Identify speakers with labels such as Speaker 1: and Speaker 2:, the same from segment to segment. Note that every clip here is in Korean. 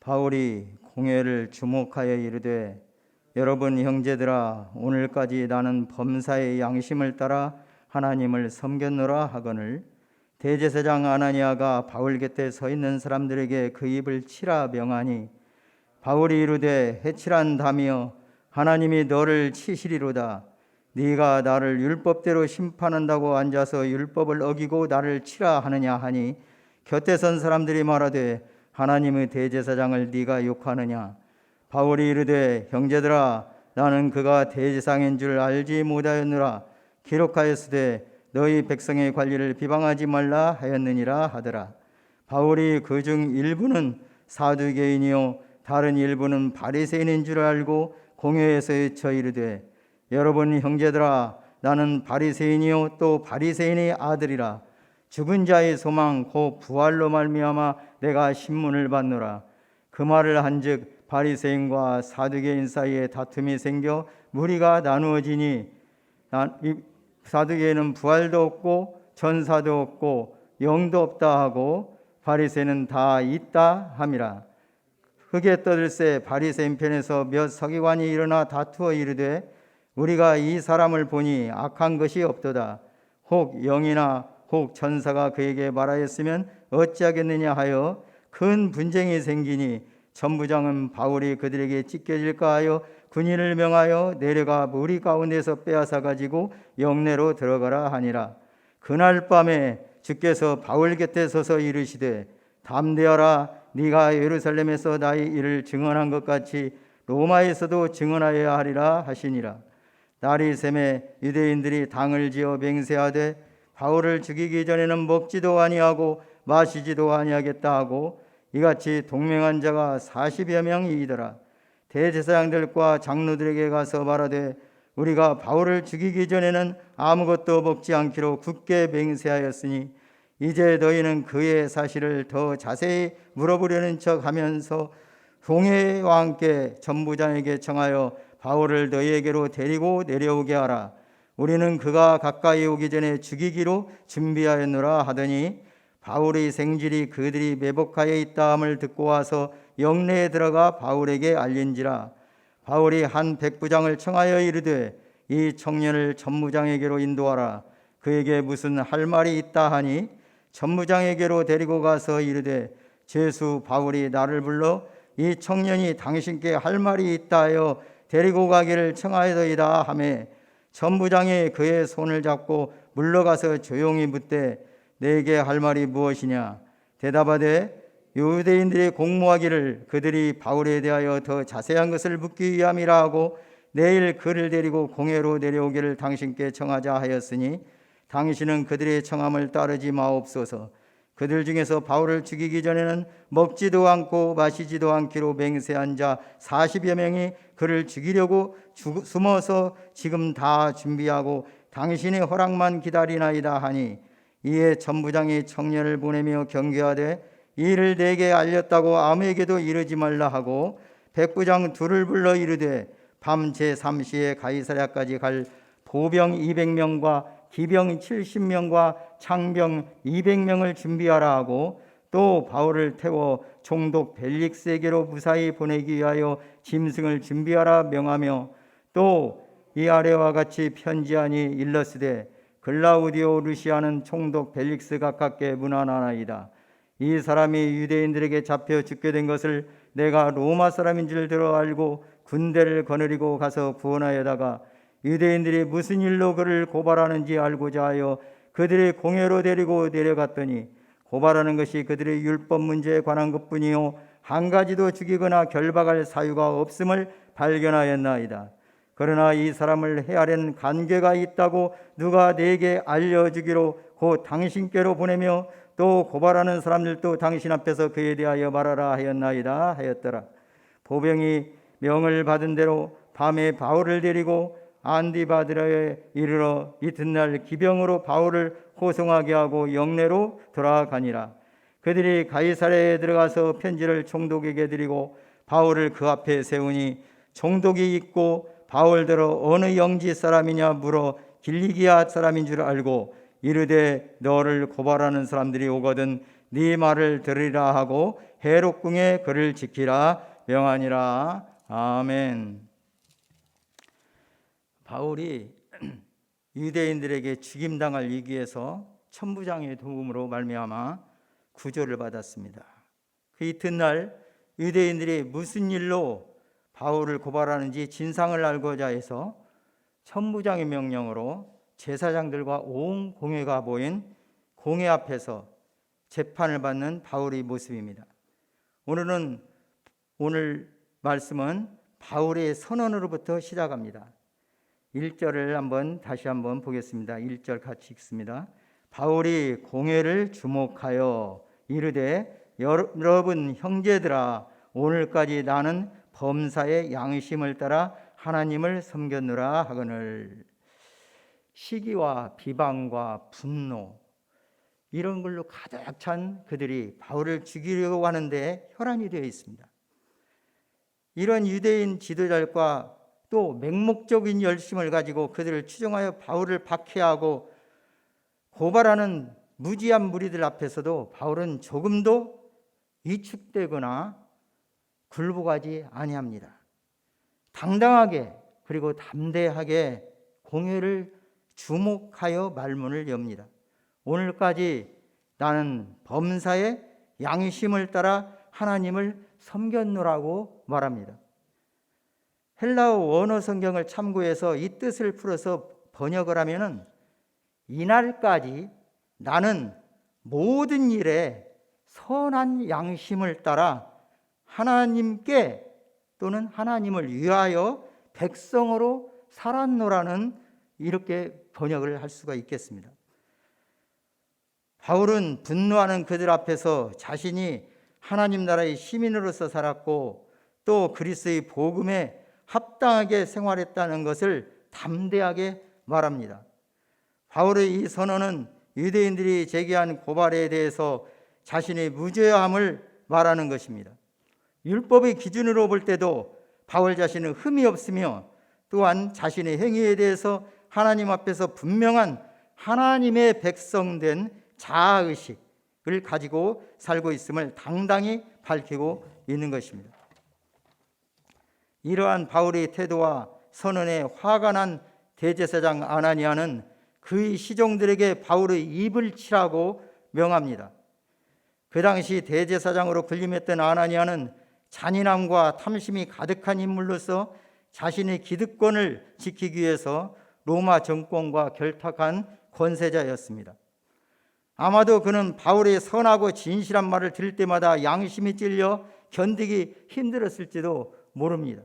Speaker 1: 바울이 공회를 주목하여 이르되 여러분 형제들아 오늘까지 나는 범사의 양심을 따라 하나님을 섬겼노라 하거늘 대제사장 아나니아가 바울 곁에 서 있는 사람들에게 그 입을 치라 명하니 바울이 이르되 해칠한 담이여 하나님이 너를 치시리로다. 네가 나를 율법대로 심판한다고 앉아서 율법을 어기고 나를 치라 하느냐 하니 곁에 선 사람들이 말하되 하나님의 대제사장을 네가 욕하느냐. 바울이 이르되 형제들아 나는 그가 대제사장인 줄 알지 못하였느라 기록하였으되 너희 백성의 관리를 비방하지 말라 하였느니라 하더라. 바울이 그중 일부는 사두개인이요 다른 일부는 바리새인인 줄 알고 공회에서 외쳐 이르되 여러분 형제들아 나는 바리새인이요 또 바리새인의 아들이라. 죽은 자의 소망 곧 부활로 말미암아 내가 신문을 받노라. 그 말을 한즉 바리새인과 사두개인 사이에 다툼이 생겨 무리가 나누어지니 사두개인은 부활도 없고 전사도 없고 영도 없다 하고 바리새인은 다 있다 함이라. 흙에 떠들새 바리새인 편에서 몇 서기관이 일어나 다투어 이르되 우리가 이 사람을 보니 악한 것이 없도다. 혹 영이나 혹 전사가 그에게 말하였으면 어찌하겠느냐 하여 큰 분쟁이 생기니 전부장은 바울이 그들에게 찢겨질까 하여 군인을 명하여 내려가 무리 가운데서 빼앗아 가지고 영내로 들어가라 하니라. 그날 밤에 주께서 바울 곁에 서서 이르시되 담대하라. 네가 예루살렘에서 나의 일을 증언한 것 같이 로마에서도 증언하여야 하리라 하시니라. 날이 새매 유대인들이 당을 지어 맹세하되 바울을 죽이기 전에는 먹지도 아니하고 마시지도 아니하겠다 하고 이같이 동맹한 자가 40여 명이더라. 대제사장들과 장로들에게 가서 말하되 우리가 바울을 죽이기 전에는 아무것도 먹지 않기로 굳게 맹세하였으니 이제 너희는 그의 사실을 더 자세히 물어보려는 척 하면서 공회와 함께 전부장에게 청하여 바울을 너희에게로 데리고 내려오게 하라. 우리는 그가 가까이 오기 전에 죽이기로 준비하였노라 하더니 바울의 생질이 그들이 매복하여 있다함을 듣고 와서 영내에 들어가 바울에게 알린지라. 바울이 한 백부장을 청하여 이르되 이 청년을 전무장에게로 인도하라. 그에게 무슨 할 말이 있다 하니 전무장에게로 데리고 가서 이르되 제수 바울이 나를 불러 이 청년이 당신께 할 말이 있다 하여 데리고 가기를 청하여도이다 하매 전부장이 그의 손을 잡고 물러가서 조용히 묻되 내게 할 말이 무엇이냐. 대답하되 유대인들이 공모하기를 그들이 바울에 대하여 더 자세한 것을 묻기 위함이라 하고 내일 그를 데리고 공회로 내려오기를 당신께 청하자 하였으니 당신은 그들의 청함을 따르지 마옵소서. 그들 중에서 바울을 죽이기 전에는 먹지도 않고 마시지도 않기로 맹세한 자 40여 명이 그를 죽이려고 숨어서 지금 다 준비하고 당신의 허락만 기다리나이다 하니 이에 전부장이 청년을 보내며 경계하되 이 일을 내게 알렸다고 아무에게도 이르지 말라 하고 백부장 둘을 불러 이르되 밤 제3시에 가이사랴까지 갈 보병 200명과 기병 70명과 창병 200명을 준비하라 하고 또 바울을 태워 총독 벨릭스에게로 무사히 보내기 위하여 짐승을 준비하라 명하며 또 이 아래와 같이 편지하니 일러스되 글라우디오 루시아는 총독 벨릭스 가깝게 문안하나이다. 이 사람이 유대인들에게 잡혀 죽게 된 것을 내가 로마 사람인 줄 들어 알고 군대를 거느리고 가서 구원하여다가 유대인들이 무슨 일로 그를 고발하는지 알고자 하여 그들의 공회로 데리고 내려갔더니 고발하는 것이 그들의 율법 문제에 관한 것뿐이요 한 가지도 죽이거나 결박할 사유가 없음을 발견하였나이다. 그러나 이 사람을 해하려는 간계가 있다고 누가 내게 알려주기로 곧 당신께로 보내며 또 고발하는 사람들도 당신 앞에서 그에 대하여 말하라 하였나이다 하였더라. 보병이 명을 받은 대로 밤에 바울을 데리고 안디바드라에 이르러 이튿날 기병으로 바울을 호송하게 하고 영내로 돌아가니라. 그들이 가이사랴에 들어가서 편지를 총독에게 드리고 바울을 그 앞에 세우니 총독이 있고 바울대로 어느 영지 사람이냐 물어 길리기아 사람인 줄 알고 이르되 너를 고발하는 사람들이 오거든 네 말을 들으리라 하고 헤롯궁에 그를 지키라 명하니라. 아멘. 바울이 유대인들에게 죽임당할 위기에서 천부장의 도움으로 말미암아 구조를 받았습니다. 그 이튿날 유대인들이 무슨 일로 바울을 고발하는지 진상을 알고자 해서 천부장의 명령으로 제사장들과 온 공회가 모인 공회 앞에서 재판을 받는 바울의 모습입니다. 오늘 말씀은 바울의 선언으로부터 시작합니다. 1절을 다시 한번 보겠습니다. 1절 같이 읽습니다. 바울이 공회를 주목하여 이르되 여러분 형제들아, 오늘까지 나는 범사의 양심을 따라 하나님을 섬겼노라 하거늘. 시기와 비방과 분노, 이런 걸로 가득 찬 그들이 바울을 죽이려고 하는데 혈안이 되어 있습니다. 이런 유대인 지도자들과 또 맹목적인 열심을 가지고 그들을 추종하여 바울을 박해하고 고발하는 무지한 무리들 앞에서도 바울은 조금도 위축되거나 굴복하지 아니합니다. 당당하게 그리고 담대하게 공회를 주목하여 말문을 엽니다. 오늘까지 나는 범사의 양심을 따라 하나님을 섬겼노라고 말합니다. 헬라어 원어 성경을 참고해서 이 뜻을 풀어서 번역을 하면은 이날까지 나는 모든 일에 선한 양심을 따라 하나님께 또는 하나님을 위하여 백성으로 살았노라는, 이렇게 번역을 할 수가 있겠습니다. 바울은 분노하는 그들 앞에서 자신이 하나님 나라의 시민으로서 살았고 또 그리스도의 복음에 합당하게 생활했다는 것을 담대하게 말합니다. 바울의 이 선언은 유대인들이 제기한 고발에 대해서 자신의 무죄함을 말하는 것입니다. 율법의 기준으로 볼 때도 바울 자신은 흠이 없으며 또한 자신의 행위에 대해서 하나님 앞에서 분명한 하나님의 백성된 자아의식을 가지고 살고 있음을 당당히 밝히고 있는 것입니다. 이러한 바울의 태도와 선언에 화가 난 대제사장 아나니아는 그의 시종들에게 바울의 입을 치라고 명합니다. 그 당시 대제사장으로 군림했던 아나니아는 잔인함과 탐심이 가득한 인물로서 자신의 기득권을 지키기 위해서 로마 정권과 결탁한 권세자였습니다. 아마도 그는 바울의 선하고 진실한 말을 들을 때마다 양심이 찔려 견디기 힘들었을지도 모릅니다.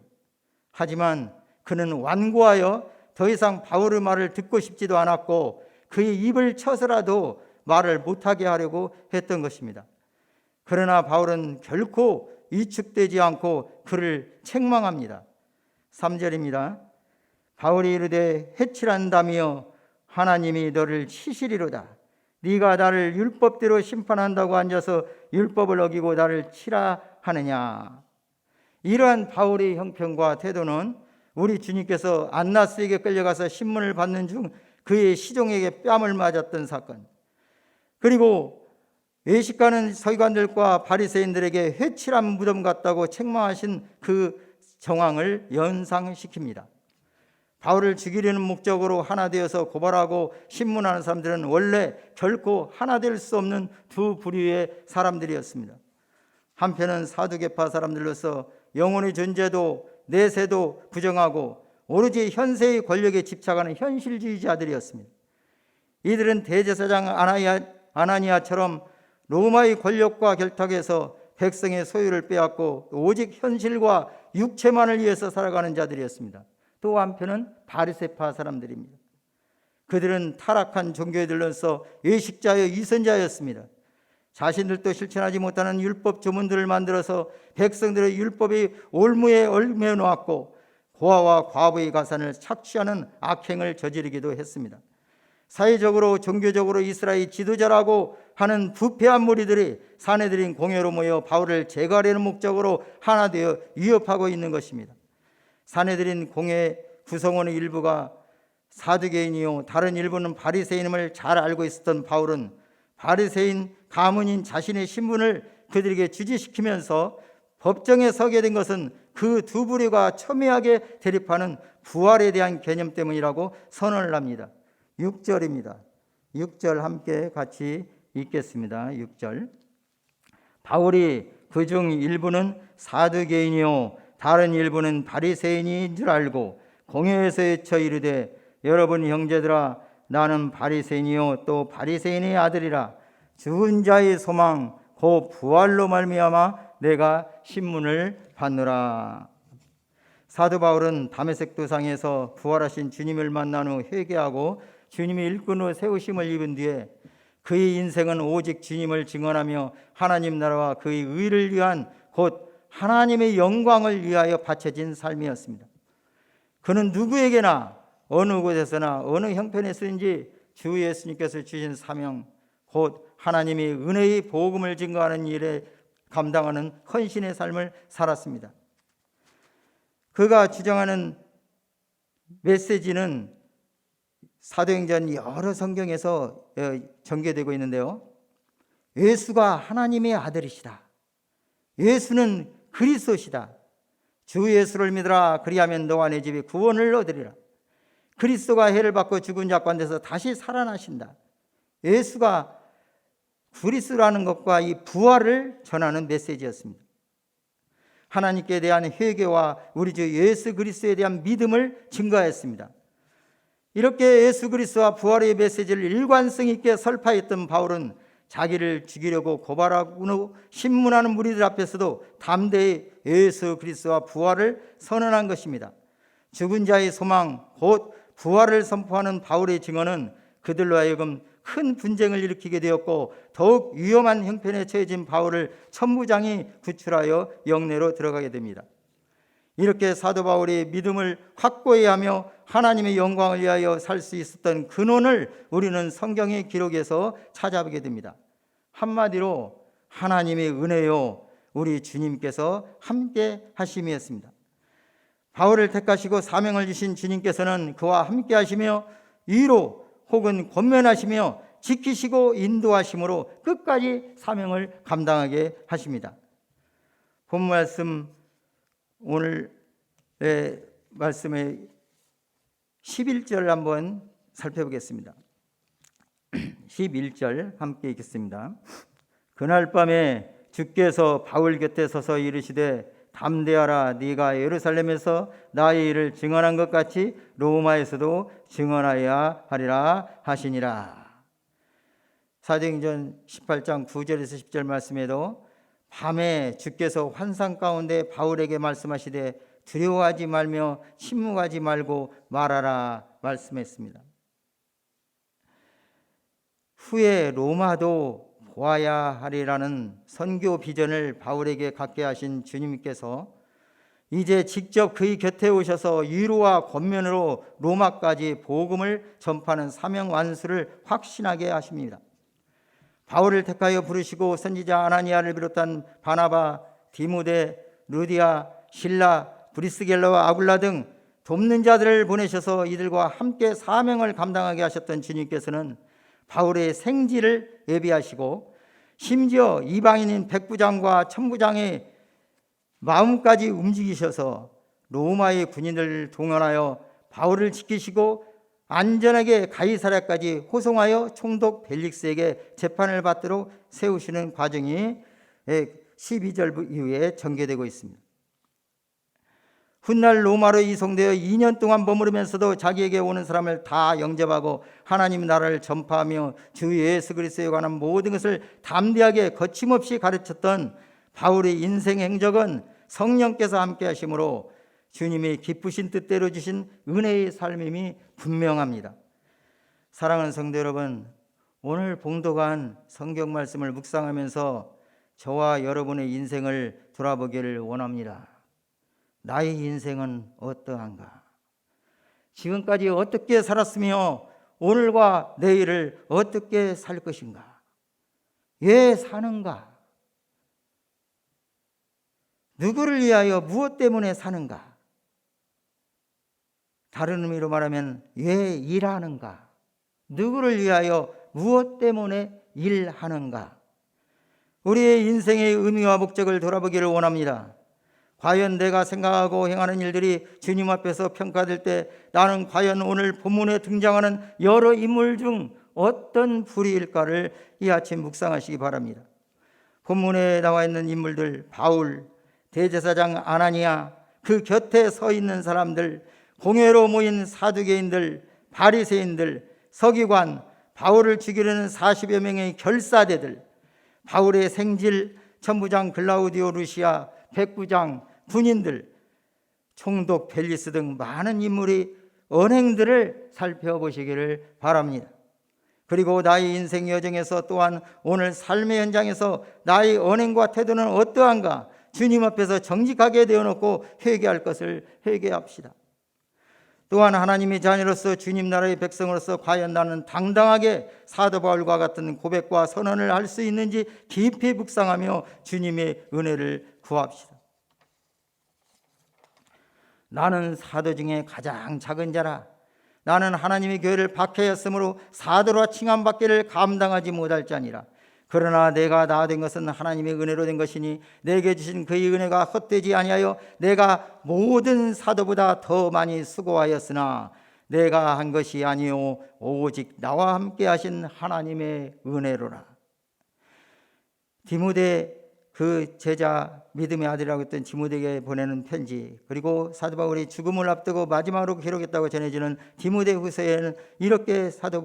Speaker 1: 하지만 그는 완고하여 더 이상 바울의 말을 듣고 싶지도 않았고 그의 입을 쳐서라도 말을 못하게 하려고 했던 것입니다. 그러나 바울은 결코 위축되지 않고 그를 책망합니다. 3절입니다. 바울이 이르되 해칠한다며 하나님이 너를 치시리로다. 네가 나를 율법대로 심판한다고 앉아서 율법을 어기고 나를 치라 하느냐. 이러한 바울의 형편과 태도는 우리 주님께서 안나스에게 끌려가서 신문을 받는 중 그의 시종에게 뺨을 맞았던 사건, 그리고 외식하는 서기관들과 바리새인들에게 회칠한 무덤 같다고 책망하신 그 정황을 연상시킵니다. 바울을 죽이려는 목적으로 하나 되어서 고발하고 신문하는 사람들은 원래 결코 하나 될 수 없는 두 부류의 사람들이었습니다. 한편은 사두개파 사람들로서 영혼의 존재도 내세도 부정하고 오로지 현세의 권력에 집착하는 현실주의자들이었습니다. 이들은 대제사장 아나니아처럼 로마의 권력과 결탁해서 백성의 소유를 빼앗고 오직 현실과 육체만을 위해서 살아가는 자들이었습니다. 또 한편은 바리새파 사람들입니다. 그들은 타락한 종교들로서 외식자여 이선자였습니다. 자신들도 실천하지 못하는 율법 조문들을 만들어서 백성들의 율법의 올무에 얽매여 놓았고 고아와 과부의 가산을 착취하는 악행을 저지르기도 했습니다. 사회적으로 종교적으로 이스라엘 지도자라고 하는 부패한 무리들이 사내들인 공회로 모여 바울을 제거하려는 목적으로 하나 되어 위협하고 있는 것입니다. 사내들인 공회 구성원의 일부가 사두개인이요 다른 일부는 바리새인임을 잘 알고 있었던 바울은 바리새인 가문인 자신의 신분을 그들에게 주지시키면서 법정에 서게 된 것은 그 두 부류가 첨예하게 대립하는 부활에 대한 개념 때문이라고 선언을 합니다. 6절입니다. 6절 함께 같이 읽겠습니다. 6절. 바울이 그중 일부는 사두개인이요 다른 일부는 바리새인인 줄 알고 공회에서 외쳐 이르되 여러분 형제들아 나는 바리새인이요 또 바리새인의 아들이라 죽은 자의 소망 곧 부활로 말미암아 내가 신문을 받노라. 사도 바울은 다메섹 도상에서 부활하신 주님을 만난 후 회개하고 주님이 일꾼 후 세우심을 입은 뒤에 그의 인생은 오직 주님을 증언하며 하나님 나라와 그의 의를 위한 곧 하나님의 영광을 위하여 바쳐진 삶이었습니다. 그는 누구에게나 어느 곳에서나 어느 형편에 쓰든지 주 예수님께서 주신 사명 곧 하나님의 은혜의 복음을 증거하는 일에 감당하는 헌신의 삶을 살았습니다. 그가 주장하는 메시지는 사도행전 여러 성경에서 전개되고 있는데요. 예수가 하나님의 아들이시다. 예수는 그리스도시다. 주 예수를 믿으라. 그리하면 너와 내 집이 구원을 얻으리라. 그리스도가 해를 받고 죽은 자 가운데서 다시 살아나신다. 예수가 그리스도라는 것과 이 부활을 전하는 메시지였습니다. 하나님께 대한 회개와 우리 주 예수 그리스도에 대한 믿음을 증거했습니다. 이렇게 예수 그리스도와 부활의 메시지를 일관성 있게 설파했던 바울은 자기를 죽이려고 고발하고 신문하는 무리들 앞에서도 담대히 예수 그리스도와 부활을 선언한 것입니다. 죽은 자의 소망 곧 부활을 선포하는 바울의 증언은 그들로 하여금 큰 분쟁을 일으키게 되었고 더욱 위험한 형편에 처해진 바울을 천부장이 구출하여 영내로 들어가게 됩니다. 이렇게 사도 바울이 믿음을 확고히 하며 하나님의 영광을 위하여 살 수 있었던 근원을 우리는 성경의 기록에서 찾아보게 됩니다. 한마디로 하나님의 은혜요 우리 주님께서 함께 하심이었습니다. 바울을 택하시고 사명을 주신 주님께서는 그와 함께 하시며 위로 혹은 권면하시며 지키시고 인도하심으로 끝까지 사명을 감당하게 하십니다. 본 말씀 오늘의 말씀의 11절 한번 살펴보겠습니다. 11절 함께 읽겠습니다. 그날 밤에 주께서 바울 곁에 서서 이르시되 담대하라. 네가 예루살렘에서 나의 일을 증언한 것 같이 로마에서도 증언하여야 하리라 하시니라. 사도행전 18장 9절에서 10절 말씀에도 밤에 주께서 환상 가운데 바울에게 말씀하시되 두려워하지 말며 침묵하지 말고 말하라 말씀했습니다. 후에 로마도 보아야 하리라는 선교 비전을 바울에게 갖게 하신 주님께서 이제 직접 그의 곁에 오셔서 위로와 권면으로 로마까지 복음을 전파하는 사명 완수를 확신하게 하십니다. 바울을 택하여 부르시고 선지자 아나니아를 비롯한 바나바, 디모데, 루디아, 실라, 브리스겔라와 아굴라 등 돕는 자들을 보내셔서 이들과 함께 사명을 감당하게 하셨던 주님께서는 바울의 생지를 예비하시고 심지어 이방인인 백부장과 천부장의 마음까지 움직이셔서 로마의 군인들을 동원하여 바울을 지키시고 안전하게 가이사랴까지 호송하여 총독 벨릭스에게 재판을 받도록 세우시는 과정이 12절 이후에 전개되고 있습니다. 훗날 로마로 이송되어 2년 동안 머무르면서도 자기에게 오는 사람을 다 영접하고 하나님 나라를 전파하며 주 예수 그리스도에 관한 모든 것을 담대하게 거침없이 가르쳤던 바울의 인생 행적은 성령께서 함께 하심으로 주님의 기쁘신 뜻대로 주신 은혜의 삶임이 분명합니다. 사랑하는 성도 여러분, 오늘 봉독한 성경 말씀을 묵상하면서 저와 여러분의 인생을 돌아보기를 원합니다. 나의 인생은 어떠한가? 지금까지 어떻게 살았으며 오늘과 내일을 어떻게 살 것인가? 왜 사는가? 누구를 위하여 무엇 때문에 사는가? 다른 의미로 말하면 왜 일하는가? 누구를 위하여 무엇 때문에 일하는가? 우리의 인생의 의미와 목적을 돌아보기를 원합니다. 과연 내가 생각하고 행하는 일들이 주님 앞에서 평가될 때 나는 과연 오늘 본문에 등장하는 여러 인물 중 어떤 부류일까를 이 아침 묵상하시기 바랍니다. 본문에 나와 있는 인물들, 바울, 대제사장 아나니아, 그 곁에 서 있는 사람들, 공회로 모인 사두개인들, 바리새인들, 서기관, 바울을 죽이려는 40여 명의 결사대들, 바울의 생질, 천부장 글라우디오 루시아, 백부장, 군인들, 총독 벨리스 등 많은 인물의 언행들을 살펴보시기를 바랍니다. 그리고 나의 인생 여정에서 또한 오늘 삶의 현장에서 나의 언행과 태도는 어떠한가 주님 앞에서 정직하게 되어놓고 회개할 것을 회개합시다. 또한 하나님의 자녀로서 주님 나라의 백성으로서 과연 나는 당당하게 사도 바울과 같은 고백과 선언을 할 수 있는지 깊이 묵상하며 주님의 은혜를 구합시다. 나는 사도 중에 가장 작은 자라. 나는 하나님의 교회를 박해하였으므로 사도라 칭함받기를 감당하지 못할 자니라. 그러나 내가 나 된 것은 하나님의 은혜로 된 것이니 내게 주신 그의 은혜가 헛되지 아니하여 내가 모든 사도보다 더 많이 수고하였으나 내가 한 것이 아니요 오직 나와 함께 하신 하나님의 은혜로라. 디모데, 그 제자 믿음의 아들이라고 했던 디모데에게 보내는 편지, 그리고 사도 바울이 죽음을 앞두고 마지막으로 기록했다고 전해지는 디모데 후서에는 이렇게 사도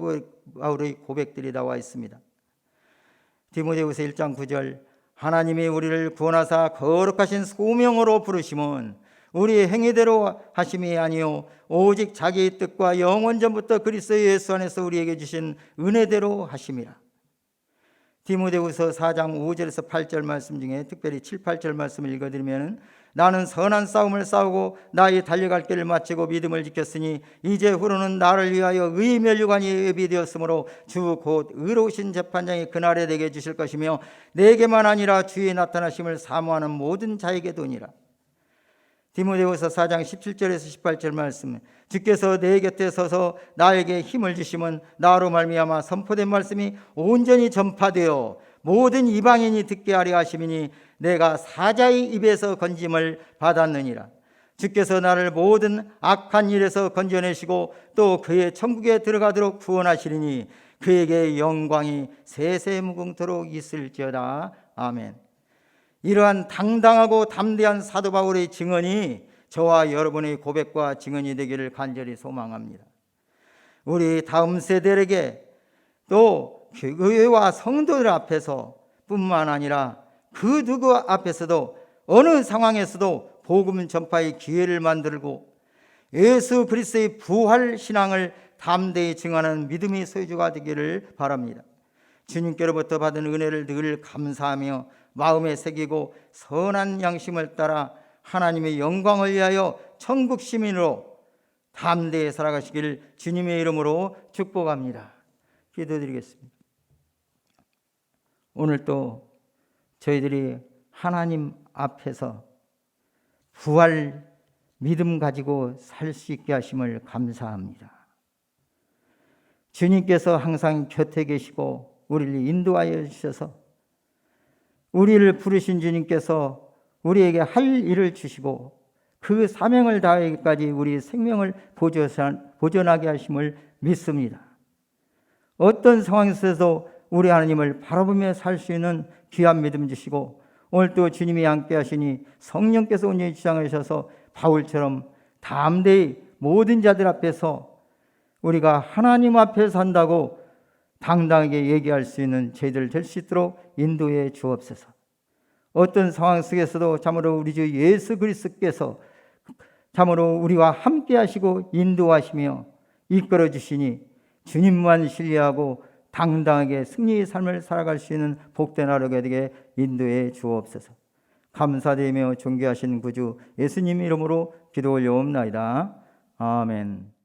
Speaker 1: 바울의 고백들이 나와 있습니다. 디모데후서 1장 9절, 하나님이 우리를 구원하사 거룩하신 소명으로 부르심은 우리의 행위대로 하심이 아니요 오직 자기의 뜻과 영원 전부터 그리스도 예수 안에서 우리에게 주신 은혜대로 하심이라. 디모데후서 4장 5절에서 8절 말씀 중에 특별히 7, 8절 말씀을 읽어드리면, 나는 선한 싸움을 싸우고 나의 달려갈 길을 마치고 믿음을 지켰으니 이제 후로는 나를 위하여 의의 면류관이 예비되었으므로 주 곧 의로우신 재판장이 그날에 내게 주실 것이며 내게만 아니라 주의 나타나심을 사모하는 모든 자에게 도니라. 디모데후서 4장 17절에서 18절 말씀, 주께서 내 곁에 서서 나에게 힘을 주심은 나로 말미암아 선포된 말씀이 온전히 전파되어 모든 이방인이 듣게 하려 하심이니 내가 사자의 입에서 건짐을 받았느니라. 주께서 나를 모든 악한 일에서 건져내시고 또 그의 천국에 들어가도록 구원하시리니 그에게 영광이 세세무궁토록 있을지어다. 아멘. 이러한 당당하고 담대한 사도 바울의 증언이 저와 여러분의 고백과 증언이 되기를 간절히 소망합니다. 우리 다음 세대에게 또 교회와 성도들 앞에서 뿐만 아니라 그 누구 앞에서도 어느 상황에서도 복음 전파의 기회를 만들고 예수 그리스도의 부활 신앙을 담대히 증언하는 믿음의 소유주가 되기를 바랍니다. 주님께로부터 받은 은혜를 늘 감사하며 마음에 새기고 선한 양심을 따라 하나님의 영광을 위하여 천국 시민으로 담대히 살아가시길 주님의 이름으로 축복합니다. 기도드리겠습니다. 오늘 또 저희들이 하나님 앞에서 부활 믿음 가지고 살 수 있게 하심을 감사합니다. 주님께서 항상 곁에 계시고 우리를 인도하여 주셔서 우리를 부르신 주님께서 우리에게 할 일을 주시고 그 사명을 다하기까지 우리 생명을 보존하게 하심을 믿습니다. 어떤 상황에서도 우리 하나님을 바라보며 살 수 있는 귀한 믿음 주시고 오늘 또 주님이 함께 하시니 성령께서 온전히 주장하셔서 바울처럼 담대히 모든 자들 앞에서 우리가 하나님 앞에 산다고 당당하게 얘기할 수 있는 저희들 될 수 있도록 인도해 주옵소서. 어떤 상황 속에서도 참으로 우리 주 예수 그리스도께서 참으로 우리와 함께 하시고 인도하시며 이끌어 주시니 주님만 신뢰하고 당당하게 승리의 삶을 살아갈 수 있는 복된 하루가 되게 인도해 주옵소서. 감사드리며 존귀하신 구주 예수님 이름으로 기도 올려옵나이다. 아멘.